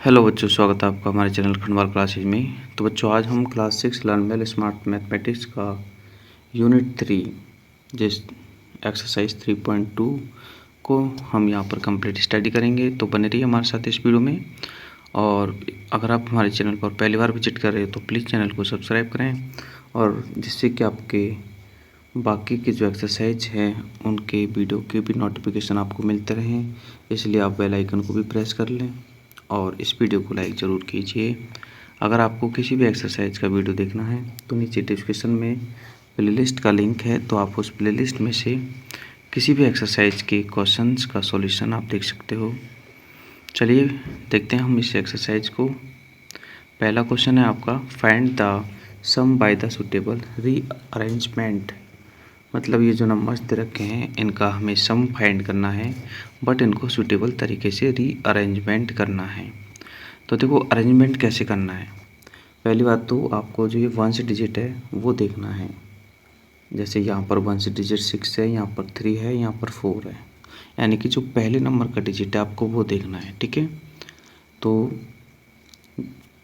Hello बच्चों, स्वागत है आपका हमारे चैनल खंडवार क्लासेज में। तो बच्चों, आज हम class 6 learn well smart mathematics का यूनिट 3 जिस एक्सरसाइज 3.2 को हम यहाँ पर कंप्लीट स्टडी करेंगे। तो बने रहिए हमारे साथ इस वीडियो में। और अगर आप हमारे चैनल पर पहली बार विजिट कर रहे हो तो प्लीज़ चैनल को सब्सक्राइब करें, और जिससे कि आपके बाकी के जो एक्सरसाइज हैं उनके वीडियो के भी नोटिफिकेशन आपको मिलते रहें। इसलिए आप बेल आइकन को भी प्रेस कर लें और इस वीडियो को लाइक ज़रूर कीजिए। अगर आपको किसी भी एक्सरसाइज का वीडियो देखना है तो नीचे डिस्क्रिप्शन में प्लेलिस्ट का लिंक है, तो आप उस प्लेलिस्ट में से किसी भी एक्सरसाइज के क्वेश्चंस का सॉल्यूशन आप देख सकते हो। चलिए देखते हैं हम इस एक्सरसाइज को। पहला क्वेश्चन है आपका, find the sum by the suitable rearrangement. मतलब ये जो नंबर्स दे रखे हैं इनका हमें सम फाइंड करना है, बट इनको सूटेबल तरीके से रीअरेंजमेंट करना है। तो देखो अरेंजमेंट कैसे करना है। पहली बात तो आपको जो ये वंस डिजिट है वो देखना है। जैसे यहाँ पर वंस डिजिट 6 है, यहाँ पर 3 है, यहाँ पर 4 है, यानी कि जो पहले नंबर का डिजिट है आपको वो देखना है। ठीक है, तो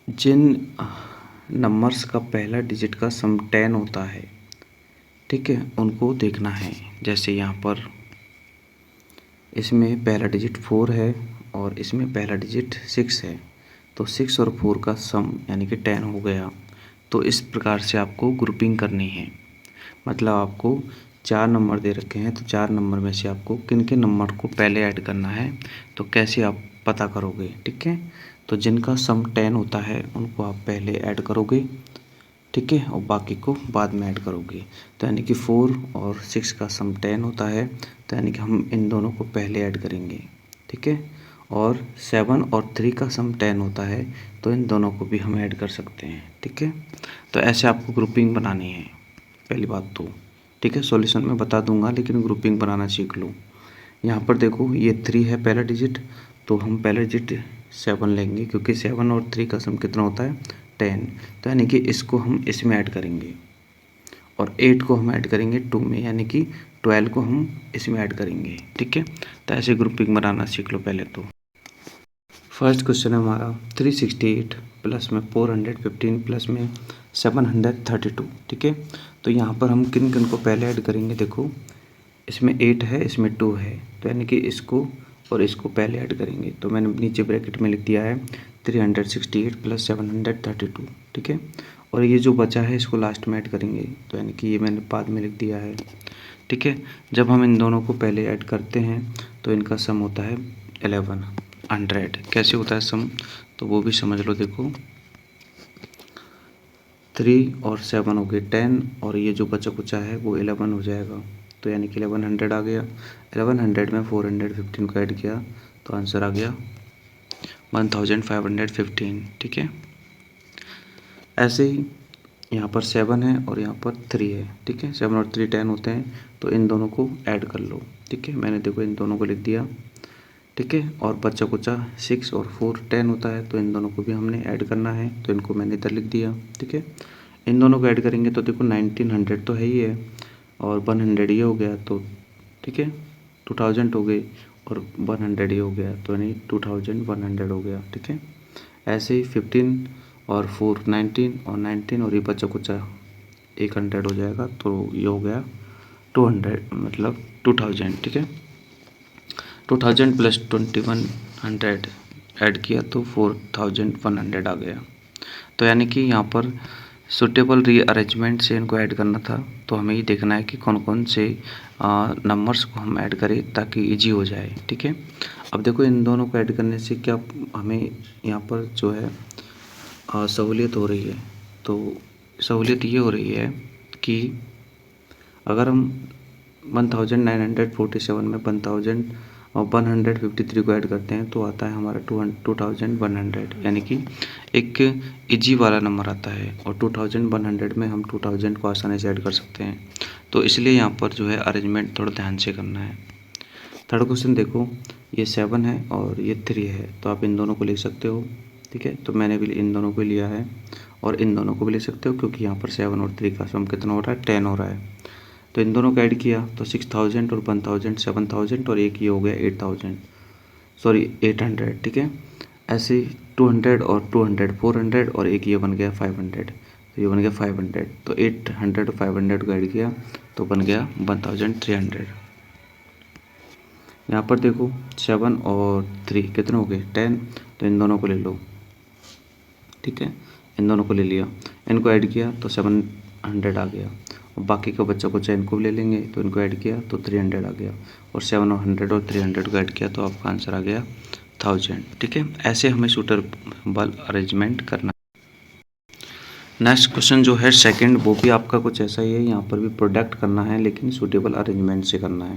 जिन नंबर्स का पहला डिजिट का सम 10 होता है, ठीक है, उनको देखना है। जैसे यहाँ पर इसमें पहला डिजिट 4 है और इसमें पहला डिजिट 6 है, तो 6 और 4 का सम यानी कि 10 हो गया। तो इस प्रकार से आपको ग्रुपिंग करनी है। मतलब आपको 4 नंबर दे रखे हैं, तो 4 नंबर में से आपको किन किन नंबर को पहले ऐड करना है, तो कैसे आप पता करोगे। ठीक है, तो जिनका सम 10 होता है उनको आप पहले ऐड करोगे, ठीक है, और बाकी को बाद में ऐड करोगे। तो यानी कि 4 और 6 का सम 10 होता है, तो यानी कि हम इन दोनों को पहले ऐड करेंगे। ठीक है, और 7 और 3 का सम 10 होता है, तो इन दोनों को भी हम ऐड कर सकते हैं। ठीक है, तो ऐसे आपको ग्रुपिंग बनानी है पहली बात तो। ठीक है, सॉल्यूशन में बता दूंगा, लेकिन ग्रुपिंग बनाना सीख लो। यहाँ पर देखो ये 3 है पहला डिजिट, तो हम पहला डिजिट 7 लेंगे, क्योंकि 7 और 3 का सम कितना होता है 10। तो यानी कि इसको हम इसमें ऐड करेंगे, और 8 को हम ऐड करेंगे 2 में, यानी कि 12 को हम इसमें ऐड करेंगे। ठीक है, तो ऐसे ग्रुपिंग बनाना सीख लो पहले तो। फर्स्ट क्वेश्चन है हमारा 368 प्लस में 415 प्लस में 732। ठीक है, तो यहाँ पर हम किन किन को पहले ऐड करेंगे। देखो इसमें 8 है, इसमें 2 है, तो यानी कि इसको और इसको पहले ऐड करेंगे। तो मैंने नीचे ब्रैकेट में लिख दिया है 368 प्लस 732। ठीक है, और ये जो बचा है इसको लास्ट में ऐड करेंगे, तो यानी कि ये मैंने बाद में लिख दिया है। ठीक है, जब हम इन दोनों को पहले ऐड करते हैं तो इनका सम होता है 1100। कैसे होता है सम, तो वो भी समझ लो। देखो 3 और 7 हो गए 10, और ये जो बचा कुचा है वो 11 हो जाएगा, तो यानी कि 1100 आ गया। 1100 में 415 को ऐड किया तो आंसर आ गया 1515। ठीक है, ऐसे ही यहाँ पर 7 है और यहाँ पर 3 है। ठीक है, 7 और 3 10 होते हैं, तो इन दोनों को ऐड कर लो। ठीक है, मैंने देखो इन दोनों को लिख दिया। ठीक है, और बच्चा कुचा 6 और 4 10 होता है, तो इन दोनों को भी हमने ऐड करना है, तो इनको मैंने इधर लिख दिया। ठीक है, इन दोनों को ऐड करेंगे तो देखो 1900 तो है ही है, और 100 ये हो गया, तो ठीक है 2000 हो गई, और 100 ये हो गया, तो यानी 2100 हो गया। ठीक है, ऐसे ही 15 और 4 19, और 19 और ये बच्चा कुचा 100 हो जाएगा, तो ये हो गया 200, मतलब 2000। ठीक है, 2000 प्लस 2100 ऐड किया तो 4100 आ गया। तो यानी कि यहाँ पर सुटेबल रीअरेंजमेंट से इनको ऐड करना था, तो हमें ये देखना है कि कौन कौन से नंबर्स को हम ऐड करें ताकि इजी हो जाए। ठीक है, अब देखो इन दोनों को ऐड करने से क्या हमें यहाँ पर जो है सहूलियत हो रही है। तो सहूलियत ये हो रही है कि अगर हम 1947 में 1153 को ऐड करते हैं तो आता है हमारा 2100, यानी कि एक इजी वाला नंबर आता है, और 2100 में हम 2000 को आसानी से ऐड कर सकते हैं। तो इसलिए यहाँ पर जो है अरेंजमेंट थोड़ा ध्यान से करना है। थर्ड क्वेश्चन देखो, ये 7 है और ये 3 है, तो आप इन दोनों को ले सकते हो। ठीक है, तो मैंने भी इन दोनों को लिया है, और इन दोनों को भी ले सकते हो, क्योंकि यहाँ पर 7 और 3 का सम कितना हो रहा है 10 हो रहा है। तो इन दोनों को ऐड किया तो 6000 और 1000 7000, और एक ये हो गया 8000, सॉरी 800। ठीक है, ऐसे 200 और 200 400 और एक ये बन गया 500, तो ये बन गया 500, तो 800 500 को ऐड किया तो बन गया 1300। यहाँ पर देखो 7 और 3 कितने हो गए 10, तो इन दोनों को ले लो, ठीक है, इन दोनों को ले लिया, इनको ऐड किया तो 700 आ गया, और बाकी का बच्चा कुछ इनको भी ले लेंगे तो इनको ऐड किया तो 300 आ गया, और 7 और 100 और 300 को ऐड किया तो आपका आंसर आ गया 1000, ठीक है। ऐसे हमें सूटेबल अरेंजमेंट करना। नेक्स्ट क्वेश्चन जो है सेकंड, वो भी आपका कुछ ऐसा ही है, यहाँ पर भी प्रोडक्ट करना है लेकिन सूटेबल अरेंजमेंट से करना है,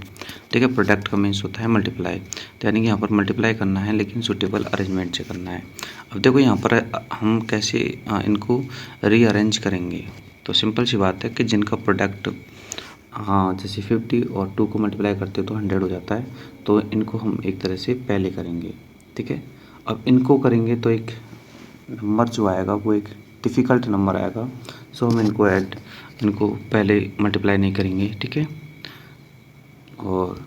ठीक है। प्रोडक्ट का मीन्स होता है मल्टीप्लाई, तो यानी कि यहाँ पर मल्टीप्लाई करना है लेकिन सूटेबल अरेंजमेंट से करना है। अब देखो यहाँ पर हम कैसे इनको रीअरेंज करेंगे, तो सिंपल सी बात है कि जिनका प्रोडक्ट जैसे 50 और 2 को मल्टीप्लाई करते तो 100 हो जाता है, तो इनको हम एक तरह से पहले करेंगे, ठीक है। अब इनको करेंगे तो एक नंबर जो आएगा वो एक डिफ़िकल्ट नंबर आएगा, सो हम इनको पहले मल्टीप्लाई नहीं करेंगे, ठीक है। और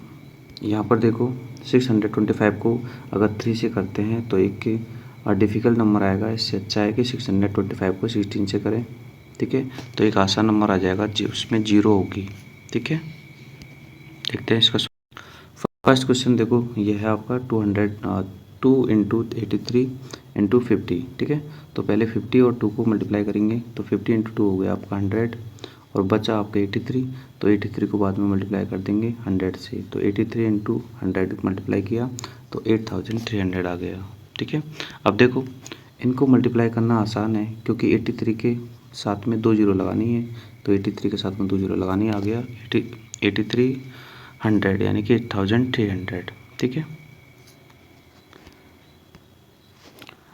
यहाँ पर देखो 625 को अगर 3 से करते हैं तो एक डिफ़िकल्ट नंबर आएगा, इससे अच्छा है कि 625 को 16 से करें, ठीक है, तो एक आसान नंबर आ जाएगा उसमें 0 होगी, ठीक है। देखते हैं इसका फर्स्ट क्वेश्चन, देखो ये है आपका 2 इंटू 83 इंटू 50, ठीक है। तो पहले 50 और 2 को मल्टीप्लाई करेंगे तो 50 इंटू 2 हो गया आपका 100, और बचा आपका 83, तो 83 को बाद में मल्टीप्लाई कर देंगे 100 से, तो 83 इंटू 100 मल्टीप्लाई किया तो 8300 आ गया, ठीक है। अब देखो इनको मल्टीप्लाई करना आसान है क्योंकि 83 के साथ में 2 जीरो लगानी है, तो 83 के साथ में 2 जीरो लगानी आ गया 8300 यानी कि 8300, ठीक है।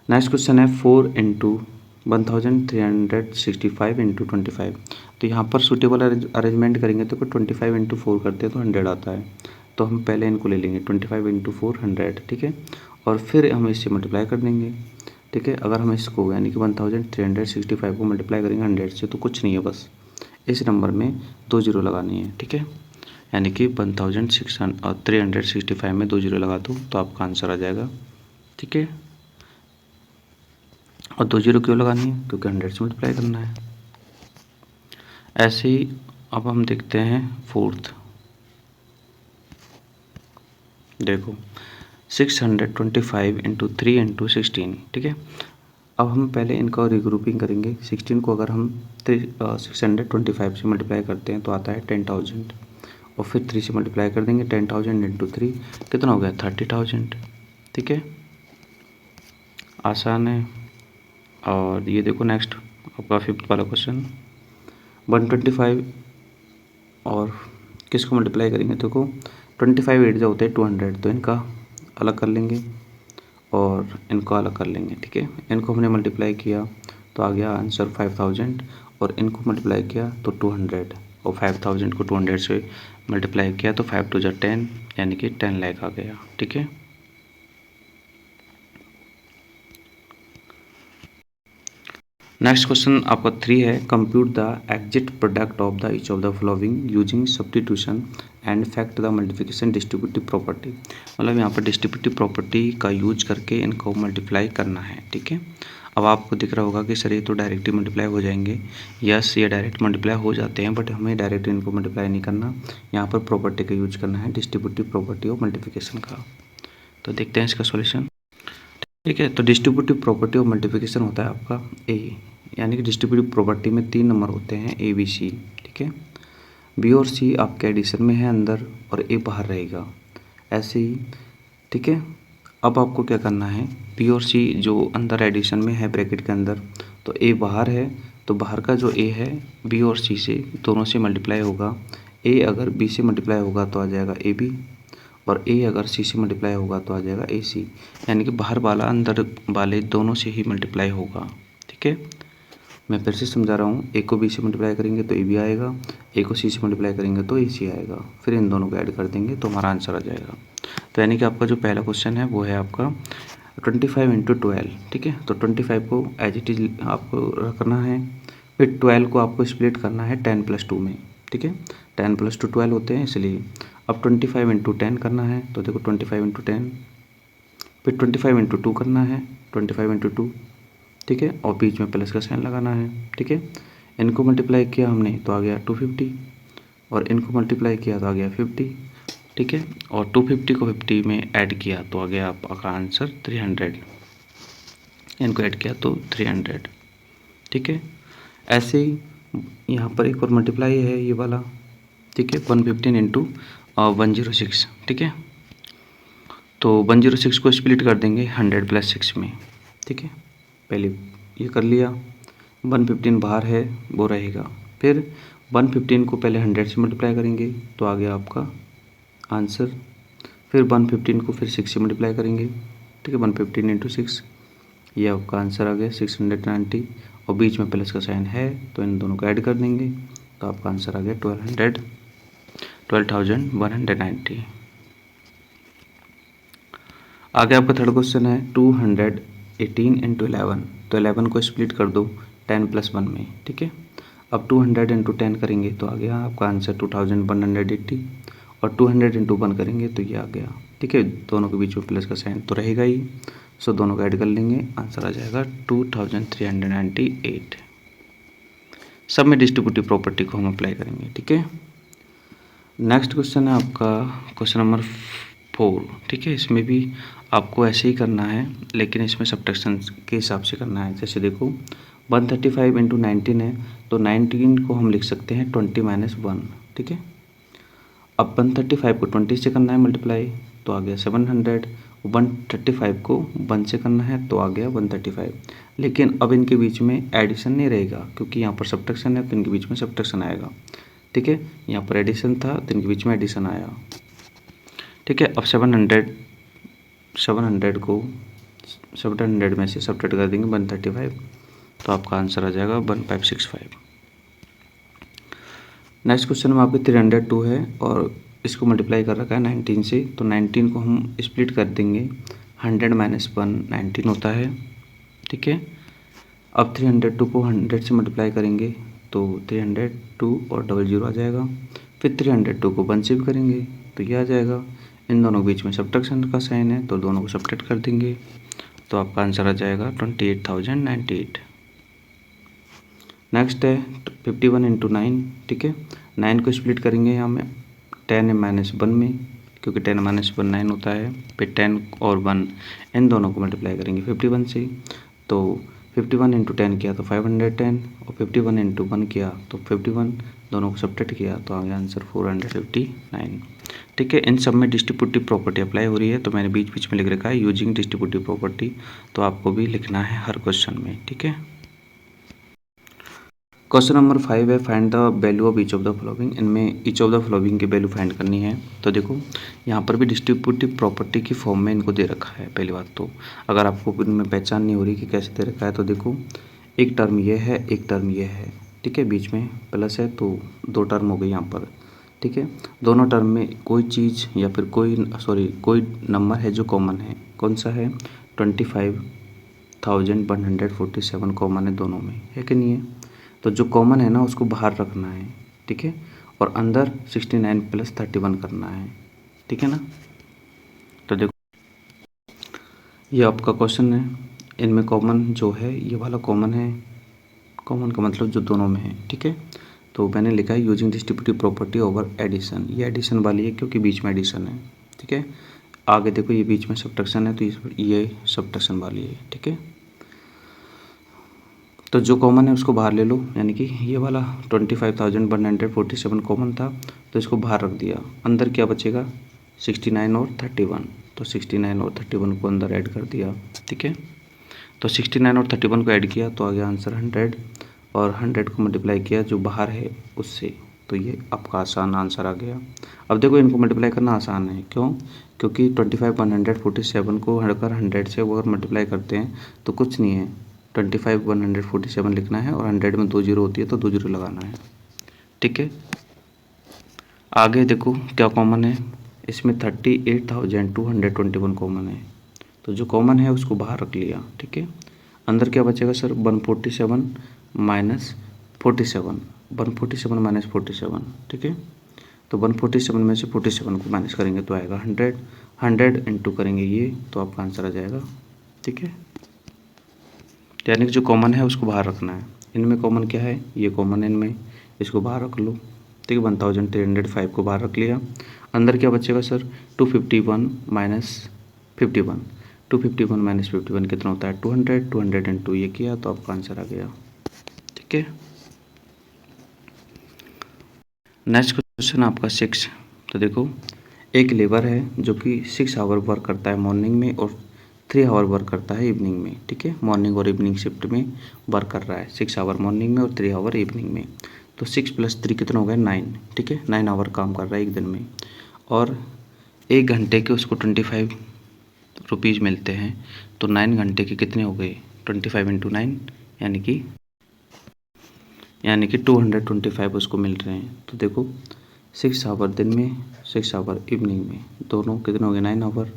नेक्स्ट क्वेश्चन है 4 इंटू 1365 इंटू 25, तो यहाँ पर सूटेबल अरेंजमेंट करेंगे तो 25 इंटू 4 करते हैं तो 100 आता है, तो हम पहले इनको ले लेंगे 25 इंटू 4 100, ठीक है, और फिर हम इससे मल्टीप्लाई कर देंगे, ठीक है। अगर हम इसको यानी कि 1365 को मल्टीप्लाई करेंगे 100 से तो कुछ नहीं है, बस इस नंबर में 2 जीरो लगानी है, ठीक है, यानी कि 1365 में 2 जीरो लगा दो तो आपका आंसर आ जाएगा, ठीक है। और 2 जीरो क्यों लगानी है, क्योंकि 100 से मल्टीप्लाई करना है। ऐसे ही अब हम देखते हैं फोर्थ, देखो 625 इंटू 3 इंटू 16, ठीक है। अब हम पहले इनका रिग्रुपिंग करेंगे। 16 को अगर हम 625 से मल्टीप्लाई करते हैं तो आता है 10,000, और फिर 3 से मल्टीप्लाई कर देंगे 10,000 इंटू 3 कितना हो गया 30,000, ठीक है, आसान है। और ये देखो नेक्स्ट आपका फिफ्थ वाला क्वेश्चन 125 और किसको मल्टीप्लाई करेंगे, देखो 25 8 जो होते हैं 200, तो इनका अलग कर लेंगे और इनको अलग कर लेंगे, ठीक है। इनको हमने मल्टीप्लाई किया तो आ गया आंसर 5000, और इनको मल्टीप्लाई किया तो 200, और 5000 को 200 से मल्टीप्लाई किया तो 5 2 10 यानी कि 10 लाख आ गया, ठीक है। नेक्स्ट क्वेश्चन आपका 3 है, compute the exit product of the each of the following using substitution and fact the multiplication distributive property, मतलब यहाँ पर डिस्ट्रीब्यूटिव प्रॉपर्टी का यूज करके इनको मल्टीप्लाई करना है, ठीक है। अब आपको दिख रहा होगा कि सर ये तो डायरेक्टली मल्टीप्लाई हो जाएंगे, यस ये डायरेक्ट मल्टीप्लाई हो जाते हैं, बट हमें डायरेक्ट इनको मल्टीप्लाई नहीं करना, यहाँ पर प्रॉपर्टी का यूज करना है, डिस्ट्रीब्यूटिव प्रॉपर्टी ऑफ मल्टीप्लिकेशन का। तो देखते हैं इसका सॉल्यूशन, ठीक है। तो डिस्ट्रीब्यूटिव प्रॉपर्टी ऑफ मल्टीप्लिकेशन होता है आपका ए, यानी कि डिस्ट्रीब्यूटिव प्रॉपर्टी में 3 नंबर होते हैं ए बी सी, ठीक है। बी और सी आपके एडिशन में है अंदर और ए बाहर रहेगा, ऐसे ही, ठीक है। अब आपको क्या करना है, बी और सी जो अंदर एडिशन में है ब्रैकेट के अंदर, तो ए बाहर है, तो बाहर का जो ए है बी और सी से दोनों से मल्टीप्लाई होगा, ए अगर बी से मल्टीप्लाई होगा तो आ जाएगा ए बी, और ए अगर सी से मल्टीप्लाई होगा तो आ जाएगा ए सी, यानी कि बाहर वाला अंदर वाले दोनों से ही मल्टीप्लाई होगा, ठीक है। मैं फिर से समझा रहा हूँ, ए को बी से मल्टीप्लाई करेंगे तो ए बी आएगा, ए को सी से मल्टीप्लाई करेंगे तो ए सी आएगा, फिर इन दोनों को ऐड कर देंगे तो हमारा आंसर आ जाएगा। तो यानी कि आपका जो पहला क्वेश्चन है वो है आपका 25 इंटू 12, ठीक है। तो 25 को एज इट इज आपको रखना है, फिर 12 को आपको स्प्लिट करना है 10 + 2 में, ठीक है। 10 + 2 12 होते हैं इसलिए। अब 25 इंटू 10 करना है, तो देखो 25 इंटू 10 फिर 25 × 2 करना है, 25 × 2, ठीक है, और बीच में प्लस का साइन लगाना है, ठीक है। इनको मल्टीप्लाई किया हमने तो आ गया 250, और इनको मल्टीप्लाई किया तो आ गया 50, ठीक है, और 250 को 50 में ऐड किया तो आ गया आपका आंसर 300, इनको ऐड किया तो 300, ठीक है। ऐसे ही यहाँ पर एक और मल्टीप्लाई है ये वाला, ठीक है, 115 × 106, ठीक है। तो 106 को स्प्लिट कर देंगे 100 + 6 में, ठीक है। पहले ये कर लिया, 115 बाहर है वो रहेगा, फिर 115 को पहले 100 से मल्टीप्लाई करेंगे तो आ गया आपका आंसर, फिर 115 को फिर 6 से मल्टीप्लाई करेंगे, ठीक है, 115 × 6, ये आपका आंसर आ गया 690, और बीच में प्लस का साइन है तो इन दोनों को ऐड कर देंगे तो आपका आंसर आ गया 12,190। आगे आपका थर्ड क्वेश्चन है 218 × 11, तो 11 को स्प्लिट कर दो 10 + 1 में, ठीक है। अब 200 × 10 करेंगे तो आ गया आपका आंसर 2180, और 200 × 1 करेंगे तो ये आ गया, ठीक है। दोनों के बीच में प्लस का साइन तो रहेगा ही, सो दोनों को ऐड कर लेंगे, आंसर आ जाएगा 2398। सब में डिस्ट्रीब्यूटिव प्रॉपर्टी को हम अप्लाई करेंगे, ठीक है। नेक्स्ट क्वेश्चन है आपका क्वेश्चन नंबर 4, ठीक है। इसमें भी आपको ऐसे ही करना है, लेकिन इसमें सब्ट्रैक्शन के हिसाब से करना है। जैसे देखो 135 × 19 है, तो 19 को हम लिख सकते हैं 20 - 1, ठीक है। अब 135 को 20 से करना है मल्टीप्लाई तो आ गया 700, 135 को 1 से करना है तो आ गया 135, लेकिन अब इनके बीच में एडिशन नहीं रहेगा क्योंकि यहाँ पर सब्ट्रैक्शन है तो इनके बीच में सब्ट्रैक्शन आएगा, ठीक है। यहाँ पर एडिशन था तो इनके बीच में एडिशन आया, ठीक है। अब 700 को 700 में से सब्ट्रैक्ट कर देंगे 135, तो आपका आंसर आ जाएगा 1565। नेक्स्ट क्वेश्चन में आपके 302 है और इसको मल्टीप्लाई कर रखा है 19 से, तो 19 को हम स्प्लिट कर देंगे 100 - 1 19 होता है, ठीक है। अब 302 को 100 से मल्टीप्लाई करेंगे तो 302 और 00 आ जाएगा, फिर 302 को 1 से भी करेंगे तो ये आ जाएगा। इन दोनों के बीच में सब्ट्रैक्शन का साइन है तो दोनों को सब्ट्रैक्ट कर देंगे तो आपका आंसर आ जाएगा 28,098। नेक्स्ट है 51 × 9, ठीक है। 9 को स्प्लिट करेंगे यहाँ में 10 - 1 में, क्योंकि 10 - 1 9 होता है, फिर 10 और 1 इन दोनों को मल्टीप्लाई करेंगे 51 से, तो 51 × 10 किया तो 510, और 51 × 1 किया तो 51, दोनों को सब्ट्रैक्ट किया तो आ गया आंसर 459, ठीक है। इन सब में डिस्ट्रीब्यूटिव प्रॉपर्टी अप्लाई हो रही है, तो मैंने बीच बीच में लिख रखा है यूजिंग डिस्ट्रीब्यूटिव प्रॉपर्टी, तो आपको भी लिखना है हर क्वेश्चन में, ठीक है। क्वेश्चन नंबर 5 है find the value of each of the following, इनमें ईच ऑफ द फॉलोइंग की वैल्यू फाइंड करनी है। तो देखो यहाँ पर भी डिस्ट्रीब्यूटिव प्रॉपर्टी की फॉर्म में इनको दे रखा है। पहली बात तो अगर आपको इनमें पहचान नहीं हो रही कि कैसे दे रखा है, तो देखो एक टर्म ये है, एक टर्म ये है, ठीक है, बीच में प्लस है तो 2 टर्म हो गई यहाँ पर, ठीक है। दोनों टर्म में कोई चीज़ या फिर कोई नंबर है जो कॉमन है, कौन सा है 25,147 कॉमन है दोनों में, है कि नहीं है। तो जो कॉमन है ना उसको बाहर रखना है, ठीक है, और अंदर 69 + 31 करना है, ठीक है ना। तो देखो ये आपका क्वेश्चन है, इनमें कॉमन जो है ये वाला कॉमन है, कॉमन का मतलब जो दोनों में है, ठीक है। तो मैंने लिखा है using distributive property over addition, ये एडिशन वाली है क्योंकि बीच में एडिशन है, ठीक है। आगे देखो ये बीच में सब्ट्रैक्शन है तो ये सब्ट्रैक्शन वाली है, ठीक है। तो जो कॉमन है उसको बाहर ले लो, यानी कि ये वाला 25,147 कॉमन था तो इसको बाहर रख दिया, अंदर क्या बचेगा 69 और 31, तो 69 और 31 को अंदर ऐड कर दिया, ठीक है। तो 69 और 31 को ऐड किया तो आ गया आंसर 100, और 100 को मल्टीप्लाई किया जो बाहर है उससे, तो ये आपका आसान आंसर आ गया। अब देखो इनको मल्टीप्लाई करना आसान है, क्यों, क्योंकि 25,147 को अगर 100 से अगर मल्टीप्लाई करते हैं तो कुछ नहीं है, 25,147 लिखना है और 100 में 2 जीरो होती है तो 2 जीरो लगाना है, ठीक है। आगे देखो क्या कॉमन है, इसमें 38,221 कॉमन है, तो जो कॉमन है उसको बाहर रख लिया, ठीक है। अंदर क्या बचेगा सर 147 - 47, 147 - 47, ठीक है। तो 147 में से 47 को माइनस करेंगे तो आएगा 100, 100 इंटू करेंगे ये तो आपका आंसर आ जाएगा। ठीक है, यानी कि जो कॉमन है उसको बाहर रखना है। इनमें कॉमन क्या है, ये कॉमन है इनमें, इसको बाहर रख लो। ठीक है, 1305 को बाहर रख लिया। अंदर क्या बचेगा सर, 251 माइनस 51, 251 माइनस 51 कितना होता है 200, 200 इंटू ये किया तो आपका आंसर आ गया। ठीक है, नेक्स्ट क्वेश्चन आपका 6। तो देखो, एक लेबर है जो कि 6 आवर वर्क करता है मॉर्निंग में और 3 आवर वर्क करता है इवनिंग में। ठीक है, मॉर्निंग और इवनिंग शिफ्ट में वर्क कर रहा है, 6 आवर मॉर्निंग में और 3 आवर इवनिंग में। तो 6 + 3 कितना हो गया 9। ठीक है, 9 आवर काम कर रहा है एक दिन में, और 1 घंटे के उसको 25 रुपीज़ मिलते हैं। तो 9 घंटे के कितने हो गए 25 इंटू 9, यानी कि 225 उसको मिल रहे हैं। तो देखो, 6 आवर दिन में, 6 आवर इवनिंग में, दोनों कितने हो गए 9 आवर।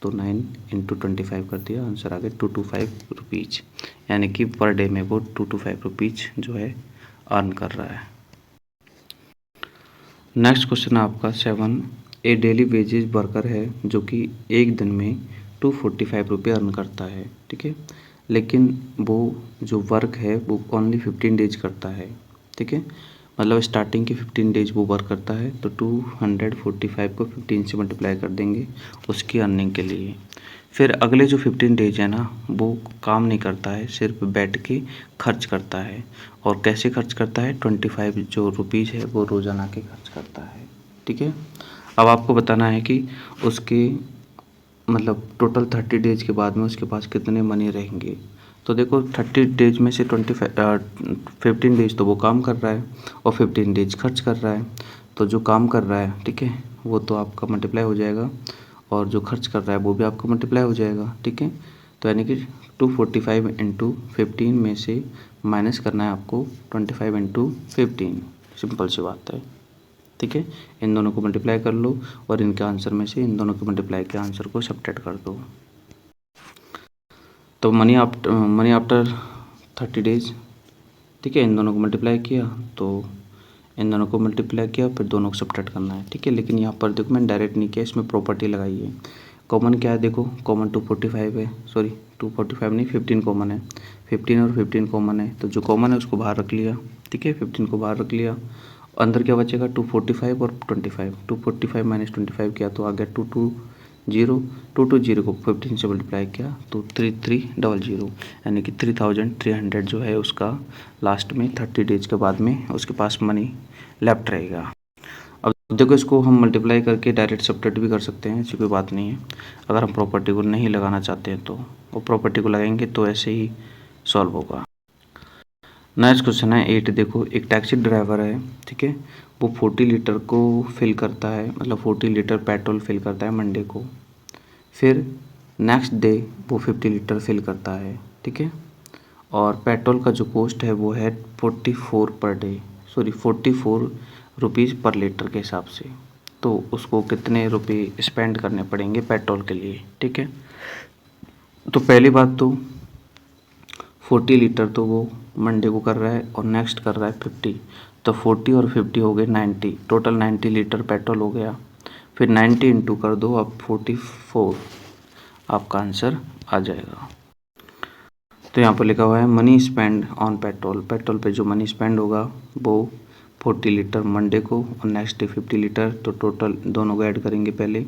तो 9 इंटू 25 कर दिया, आंसर आ गया 225 रुपीज़, यानी कि पर डे में वो 225 रुपीज़ जो है अर्न कर रहा है। नेक्स्ट क्वेश्चन आपका 7। ए डेली वेजेज वर्कर है जो कि एक दिन में 245 रुपये अर्न करता है। ठीक है, लेकिन वो जो वर्क है वो ओनली 15 डेज करता है। ठीक है, मतलब स्टार्टिंग के 15 डेज वो वर्क करता है, तो 245 को 15 से मल्टीप्लाई कर देंगे उसकी अर्निंग के लिए। फिर अगले जो 15 डेज है ना, वो काम नहीं करता है, सिर्फ बैठ के खर्च करता है। और कैसे खर्च करता है, 25 जो रुपीज़ है वो रोज़ाना के खर्च करता है। ठीक है, अब आपको बताना है कि उसके मतलब टोटल 30 डेज के बाद में उसके पास कितने मनी रहेंगे। तो देखो, 30 डेज में से 15 डेज तो वो काम कर रहा है और 15 डेज खर्च कर रहा है। तो जो काम कर रहा है, ठीक है, वो तो आपका मल्टीप्लाई हो जाएगा, और जो खर्च कर रहा है वो भी आपका मल्टीप्लाई हो जाएगा। ठीक है, तो यानी कि 245 इंटू 15 में से माइनस करना है आपको 25 इंटू 15, सिंपल सी बात है। ठीक है, इन दोनों को मल्टीप्लाई कर लो और इनके आंसर में से इन दोनों के मल्टीप्लाई के आंसर को सब्ट्रैक्ट कर दो। तो मनी आफ्टर 30 डेज, ठीक है, इन दोनों को मल्टीप्लाई किया, तो इन दोनों को मल्टीप्लाई किया, फिर दोनों को सब्ट्रैक्ट करना है। ठीक है, लेकिन यहाँ पर देखो मैंने डायरेक्ट नहीं किया, इसमें प्रॉपर्टी लगाई है। कॉमन क्या है, देखो कॉमन 245 है, सॉरी 245 नहीं 15 कॉमन है, 15 और 15 कॉमन है, तो जो कॉमन है उसको बाहर रख लिया। ठीक है, 15 को बाहर रख लिया, अंदर क्या बचेगा 245 और 25, 245 माइनस 25 किया तो आ गया 220 को 15 से मल्टीप्लाई किया तो 3300, यानी कि 3300 जो है उसका लास्ट में 30 डेज के बाद में उसके पास मनी लेफ्ट रहेगा। अब देखो, इसको हम मल्टीप्लाई करके डायरेक्ट सब्ट्रैक्ट भी कर सकते हैं, ऐसी कोई बात नहीं है। अगर हम प्रॉपर्टी को नहीं लगाना चाहते हैं तो वो प्रॉपर्टी को लगाएंगे तो ऐसे ही सॉल्व होगा। नेक्स्ट क्वेश्चन है 8। देखो, एक टैक्सी ड्राइवर है, ठीक है, वो 40 लीटर को फिल करता है, मतलब 40 लीटर पेट्रोल फिल करता है मंडे को। फिर नेक्स्ट डे वो 50 लीटर फिल करता है। ठीक है, और पेट्रोल का जो कॉस्ट है वो है 44 पर डे, सॉरी 44 रुपीज़ पर लीटर के हिसाब से। तो उसको कितने रुपए स्पेंड करने पड़ेंगे पेट्रोल के लिए। ठीक है, तो पहली बात तो 40 लीटर तो वो मंडे को कर रहा है और नेक्स्ट कर रहा है 50, तो 40 और 50 हो गए 90, टोटल 90 लीटर पेट्रोल हो गया। फिर 90 इंटू कर दो, अब 44 आपका आंसर आ जाएगा। तो यहाँ पर लिखा हुआ है money spend on petrol, petrol पे जो मनी स्पेंड होगा वो 40 लीटर मंडे को और नेक्स्ट डे 50 लीटर, तो टोटल दोनों को ऐड करेंगे पहले,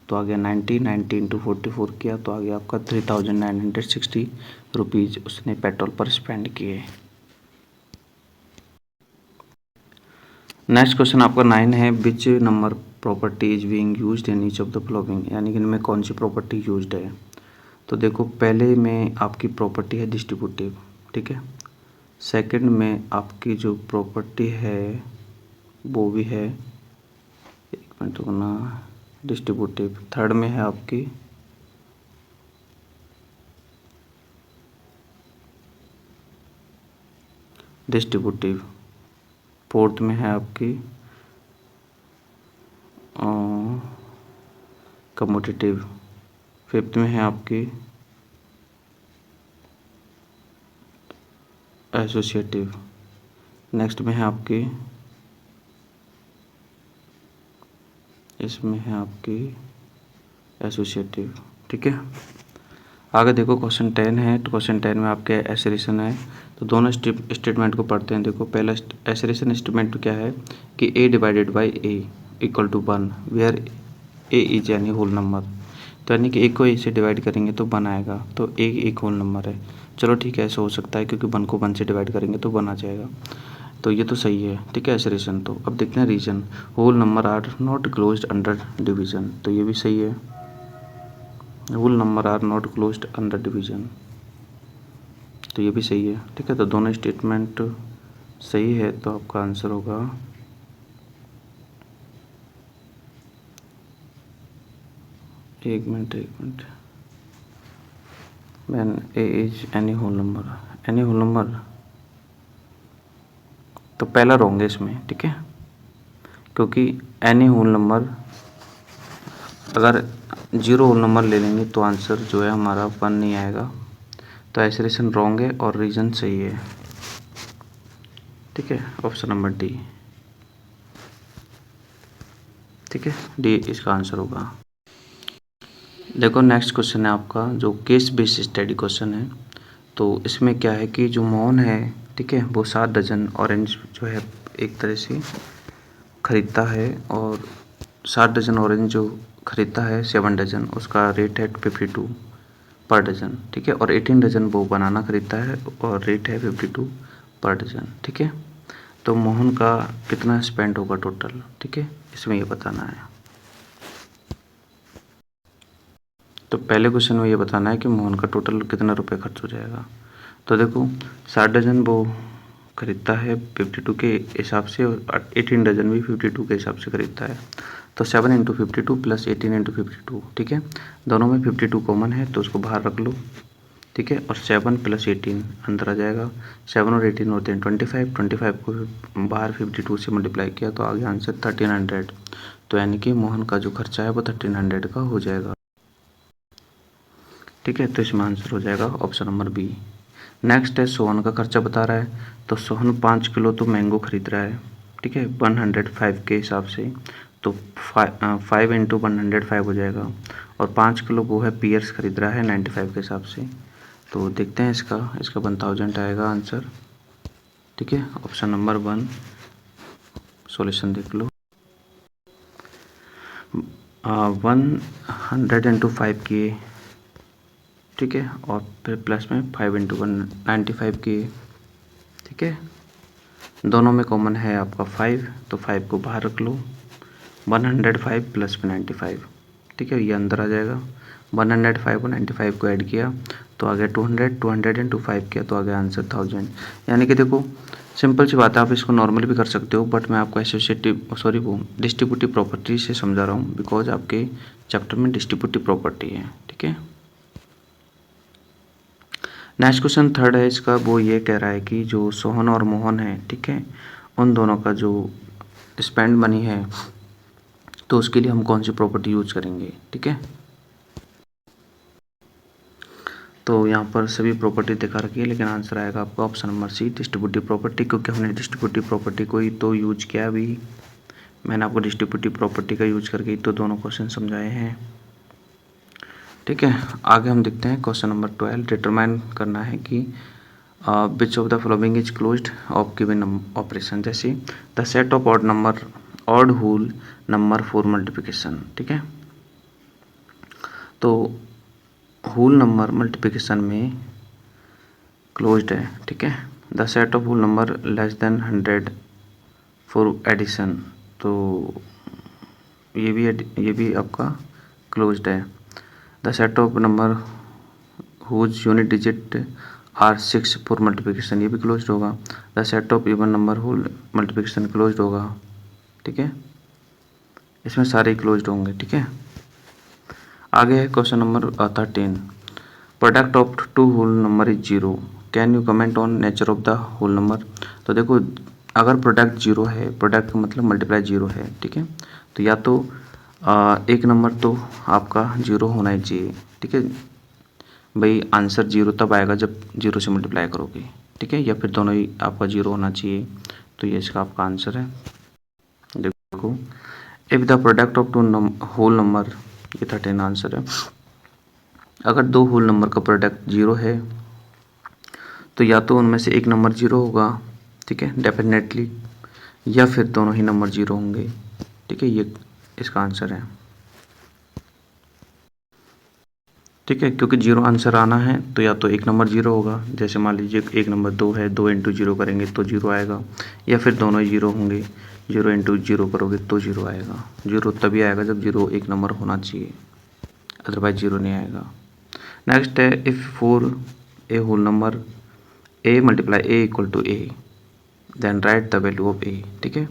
तो आ गया 90 इंटू 44 किया तो आ गया आपका 3960 रुपीज़ उसने पेट्रोल पर स्पेंड किए। नेक्स्ट क्वेश्चन आपका 9 है, which number property is being used in each of the following, यानी कि इनमें कौन सी प्रॉपर्टी यूज्ड है। तो देखो, पहले में आपकी प्रॉपर्टी है डिस्ट्रीब्यूटिव, ठीक है, सेकंड में आपकी जो प्रॉपर्टी है वो भी है, एक मिनट रुकना, डिस्ट्रीब्यूटिव, थर्ड में है आपकी डिस्ट्रीब्यूटिव, फोर्थ में है आपकी कमोडिटिव, फिफ्थ में है आपकी एसोसिएटिव, नेक्स्ट में है आपकी इसमें है आपकी एसोसिएटिव। ठीक है, आगे देखो क्वेश्चन 10 है। तो क्वेश्चन 10 में आपके एसरेशन है। तो दोनों स्टेटमेंट को पढ़ते हैं। देखो पहला एसरेशन स्टेटमेंट क्या है कि a divided by a equal to 1 where a is any whole number. तो यानी कि a को a से डिवाइड करेंगे तो 1 आएगा, तो a एक होल नंबर है। चलो ठीक है, ऐसा हो सकता है क्योंकि 1 को 1 से डिवाइड करेंगे तो 1 आ जाएगा, तो ये तो सही है। ठीक है, एसरेशन। तो अब देखते हैं reason, whole number are not closed under division, तो ये भी सही है। Whole number are not closed under division, तो ये भी सही है। ठीक है, तो दोनों स्टेटमेंट सही है, तो आपका आंसर होगा एक minute when a is any whole number, तो पहला रॉन्ग है इसमें। ठीक है, क्योंकि एनी होल नंबर अगर 0 होल नंबर ले लेंगे तो आंसर जो है हमारा 1 नहीं आएगा, तो एसरेशन रॉन्ग है और रीजन सही है। ठीक है, ऑप्शन नंबर डी। ठीक है, डी इसका आंसर होगा। देखो नेक्स्ट क्वेश्चन है आपका जो केस बेस्ड स्टडी क्वेश्चन है। तो इसमें क्या है कि जो मोहन है, ठीक है, वो 7 डजन ऑरेंज जो है एक तरह से खरीदता है, और 7 डजन ऑरेंज जो खरीदता है 7 डजन, उसका रेट है 52 पर डजन। ठीक है, और 18 डजन वो बनाना खरीदता है और रेट है 52 पर डजन। ठीक है, तो मोहन का कितना स्पेंड होगा टोटल। ठीक है, इसमें ये बताना है। तो पहले क्वेश्चन में ये बताना है कि मोहन का टोटल कितना रुपये खर्च हो जाएगा। तो देखो 60 डजन वो खरीदता है 52 के हिसाब से, और 18 डजन भी 52 के हिसाब से खरीदता है। तो 7 इंटू 52 प्लस 18 इंटू 52। ठीक है, दोनों में 52 कॉमन है तो उसको बाहर रख लो। ठीक है, और 7 प्लस 18 अंदर आ जाएगा। 7 और 18 होते हैं 25 को बाहर 52 से मल्टीप्लाई किया तो आगे आंसर 1300। तो यानी कि मोहन का जो खर्चा है वो 1300 का हो जाएगा। ठीक है, तो इसमें आंसर हो जाएगा ऑप्शन नंबर बी। नेक्स्ट है सोहन का खर्चा बता रहा है। तो सोहन 5 किलो तो मैंगो खरीद रहा है। ठीक है, 105 के हिसाब से, तो 5 इंटू 105 हो जाएगा। और 5 किलो वो है पियर्स खरीद रहा है 95 के हिसाब से। तो देखते हैं इसका 1000 आएगा आंसर। ठीक है, ऑप्शन नंबर 1 सॉल्यूशन देख लो। 100 इंटू 5 किए, ठीक है, और फिर प्लस में 5 इंटू 195 किए। ठीक है, दोनों में कॉमन है आपका 5, तो 5 को बाहर रख लो। 105 प्लस में 95। ठीक है, ये अंदर आ जाएगा। 105 और 95 को ऐड किया तो आ गया 200 इंटू 5 किया तो आ गया आंसर 1000। यानी कि देखो सिंपल सी बात है, आप इसको नॉर्मल भी कर सकते हो, बट मैं आपको वो डिस्ट्रीब्यूटिव प्रॉपर्टी से समझा रहा हूँ, बिकॉज आपके चैप्टर में डिस्ट्रीब्यूटिव प्रॉपर्टी है। ठीक है, नेक्स्ट क्वेश्चन थर्ड है इसका, वो ये कह रहा है कि जो सोहन और मोहन है, ठीक है, उन दोनों का जो स्पेंड मनी है तो उसके लिए हम कौन सी प्रॉपर्टी यूज करेंगे। ठीक है, तो यहाँ पर सभी प्रॉपर्टी दिखा रखी है, लेकिन आंसर आएगा आपका option number C distributive property, क्योंकि हमने डिस्ट्रीब्यूटिव प्रॉपर्टी को ही तो यूज किया भी। मैंने आपको डिस्ट्रीब्यूटिव प्रॉपर्टी का यूज करके तो दोनों क्वेश्चन समझाए हैं। ठीक है, आगे हम देखते हैं क्वेश्चन नंबर 12। डिटरमाइन करना है कि which of the following is closed of given operation, जैसे the set of odd whole number for multiplication. ठीक है, तो होल नंबर मल्टीप्लिकेशन में क्लोज्ड है। ठीक है, the set of whole number less than 100 for addition, तो ये भी आपका क्लोज्ड है। The set of number whose unit digit are 6 for multiplication, ये भी क्लोज्ड होगा। The set of even number whole multiplication closed होगा। ठीक है, इसमें सारे क्लोज्ड होंगे। ठीक है, आगे है question number 13। Product of 2 whole number is 0, can you comment on nature of the whole number. तो देखो अगर प्रोडक्ट 0 है, प्रोडक्ट का मतलब मल्टीप्लाई 0 है। ठीक है, तो या तो एक नंबर तो आपका 0 होना ही चाहिए। ठीक है भाई, आंसर 0 तब आएगा जब 0 से मल्टीप्लाई करोगे। ठीक है, या फिर दोनों ही आपका 0 होना चाहिए, तो ये इसका आपका आंसर है। देखो if the product of two whole number, ये 13 आंसर है। अगर दो होल नंबर का प्रोडक्ट 0 है तो या तो उनमें से एक नंबर 0 होगा, ठीक है, डेफिनेटली, या फिर दोनों ही नंबर 0 होंगे, ठीक है, ये इसका आंसर है, ठीक है, क्योंकि 0 आंसर आना है तो या तो एक नंबर 0 होगा, जैसे मान लीजिए एक नंबर 2 है, 2 इंटू 0 करेंगे तो 0 आएगा, या फिर दोनों ही 0 होंगे, 0 इंटू 0 करोगे तो 0 आएगा। 0 तभी आएगा जब 0 एक नंबर होना चाहिए, अदरवाइज 0 नहीं आएगा। नेक्स्ट है if for a whole number a multiply a equal to a then write the value of a, ठीक है,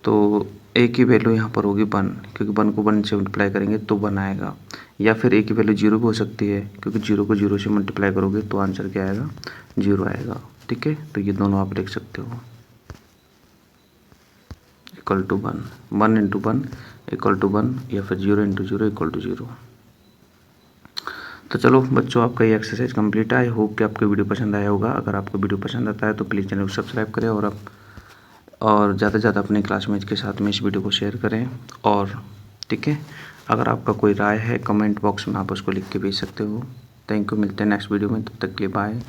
तो ए की वैल्यू यहाँ पर होगी 1, क्योंकि 1 को 1 से मल्टीप्लाई करेंगे तो 1 आएगा, या फिर ए की वैल्यू 0 भी हो सकती है, क्योंकि 0 को 0 से मल्टीप्लाई करोगे तो आंसर क्या आएगा, 0 आएगा, ठीक है, तो ये दोनों आप लिख सकते हो, equal to 1, 1 into 1 equal to 1, या फिर 0 इंटू 0 इक्वल टू 0। तो चलो बच्चों, आपका ये एक्सरसाइज कंप्लीट है। आई होप कि आपको वीडियो पसंद आया होगा। अगर आपको वीडियो पसंद आता है तो प्लीज़ चैनल को सब्सक्राइब करें और ज़्यादा से ज़्यादा अपने क्लासमेट्स के साथ में इस वीडियो को शेयर करें। और ठीक है, अगर आपका कोई राय है कमेंट बॉक्स में आप उसको लिख के भेज सकते हो। थैंक यू, मिलते हैं नेक्स्ट वीडियो में, तब तक के लिए बाय।